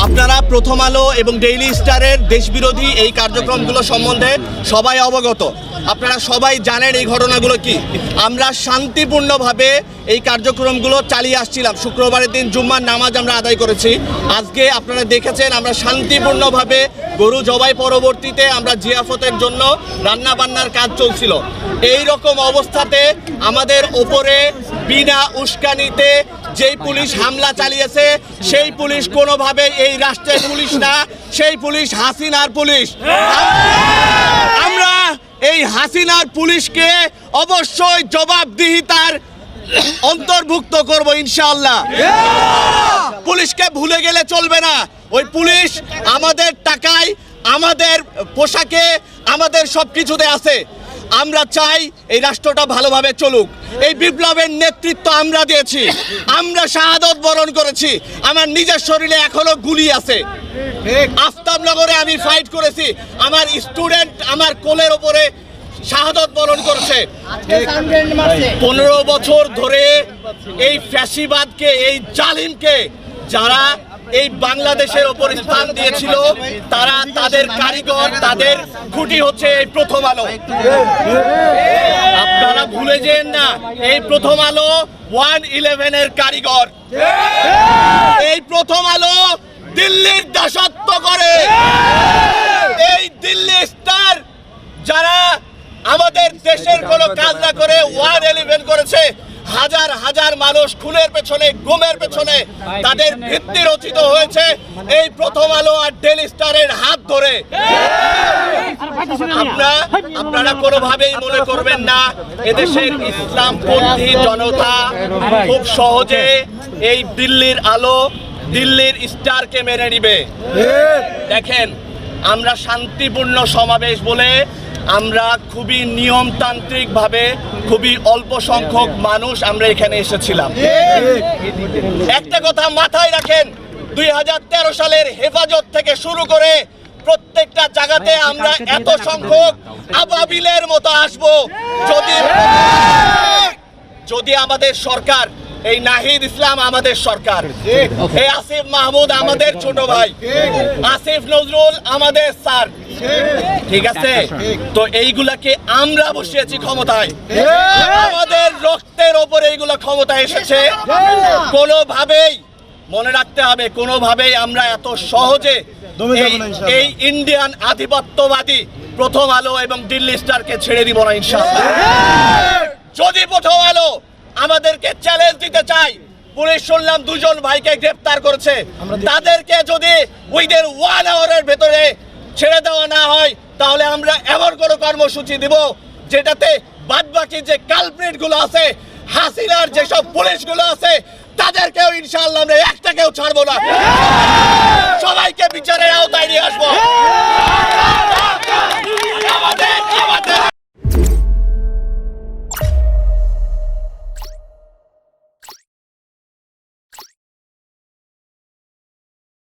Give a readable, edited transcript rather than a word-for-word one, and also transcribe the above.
আপনারা প্রথম আলো এবং ডেইলি স্টারের দেশবিরোধী এই কার্যক্রমগুলো সম্বন্ধে সবাই অবগত। আপনারা সবাই জানেন এই ঘটনাগুলো কি। আমরা শান্তিপূর্ণভাবে এই কার্যক্রমগুলো চালিয়ে আসছিলাম। শুক্রবারের দিন জুম্মার নামাজ আমরা আদায় করেছি। আজকে আপনারা দেখেছেন আমরা শান্তিপূর্ণভাবে গরু জবাই পরবর্তীতে আমরা জিয়াফতের জন্য রান্নাবান্নার কাজ চলছিল। এই রকম অবস্থাতে আমাদের ওপরে বিনা উস্কানিতে যেই পুলিশ হামলা চালিয়েছে সেই পুলিশ কোনোভাবে এই রাষ্ট্রের পুলিশ না, সেই পুলিশ হাসিনার পুলিশ। আমরা এই হাসিনার পুলিশকে অবশ্যই জবাবদিহিতার অন্তর্ভুক্ত করব ইনশাআল্লাহ। পুলিশকে ভুলে গেলে চলবে না। ওই পুলিশ আমাদের টাকায়, আমাদের পোশাকে, আমাদের সব কিছুতে আছে। আমরা চাই এই রাষ্ট্রটা ভালোভাবে চলুক। এই বিপ্লবের নেতৃত্ব আমরা দিয়েছি, আমরা শাহাদত বরণ করেছি। আমার নিজের শরীরে এখনো গুলি আছে। আফতাবনগরে আমি ফাইট করেছি, আমার স্টুডেন্ট আমার কোলের ওপরে শাহাদত বরণ করেছে। 15 বছর ধরে এই ফ্যাসিবাদকে, এই জালিমকে যারা এই বাংলাদেশের ওপর স্থান দিয়েছিল, তারা তাদের কারিগর, তাদের খুঁটি হচ্ছে এই প্রথম আলো। আপনারা ভুলে যেন না, এই প্রথম আলো 111 এর কারিগর। এই প্রথম আলো দিল্লির দাসত্ব করে। এই দিল্লি স্টার যারা আমাদের দেশের কোনো কাজ না করে 111 করেছে, হাজার হাজার মানুষ খুনের পেছনে, গুমের পেছনে তাদের ভিত্তি রচিত হয়েছে এই প্রথম আলো আর ডেইলি স্টারের হাত ধরে। আপনারা কোনোভাবেই মনে করবেন না এদেশের ইসলামপন্থী জনতা খুব সহজে এই দিল্লির আলো, দিল্লির স্টারকে মেনে নিবে। দেখেন, আমরা শান্তিপূর্ণ সমাবেশ বলে আমরা খুবই নিয়মতান্ত্রিকভাবে খুবই অল্প সংখ্যক মানুষ আমরা এখানে এসেছিলাম। একটা কথা মাথায় রাখেন, 2013 সালের হেফাজত থেকে শুরু করে প্রত্যেকটা জায়গাতে আমরা এত সংখ্যক আবাবিলের মতো আসবো যদি আমাদের সরকার, এই নাহিদ ইসলাম আমাদের সরকার, এই আসিফ মাহমুদ আমাদের ছোট ভাই, আসিফ নজরুল আমাদের স্যার, ঠিক আছে? তো এইগুলাকে আমরা বসিয়েছি ক্ষমতায়, আমাদের রক্তের ওপরে এইগুলা ক্ষমতায় এসেছে। কোনোভাবেই মনে রাখতে হবে, কোনোভাবেই আমরা এত সহজে এই ইন্ডিয়ান আধিপত্যবাদী প্রথম আলো এবং দিল্লি স্টারকে ছেড়ে দিব না ইনশাআল্লাহ। যদি প্রথম আলো আমাদেরকে চ্যালেঞ্জ দিতে চাই, পুলিশ শুনলাম 2 জন ভাইকে গ্রেফতার করেছে, তাদেরকে যদি উইদিন 1 আওয়ারের ভেতরে ছেড়ে দেওয়া না হয়, তাহলে আমরা এমন কোনো কর্মসূচি দিব যেটাতে বাদবাকি যে কালপ্রিট গুলো আছে, হাসিনার যেসব পুলিশগুলো আছে, তাদেরকেও ইনশাআল্লাহ আমরা একটাকেও ছাড়বো না, সবাইকে বিচারের আওতায় নিয়ে আসবো। আমাদের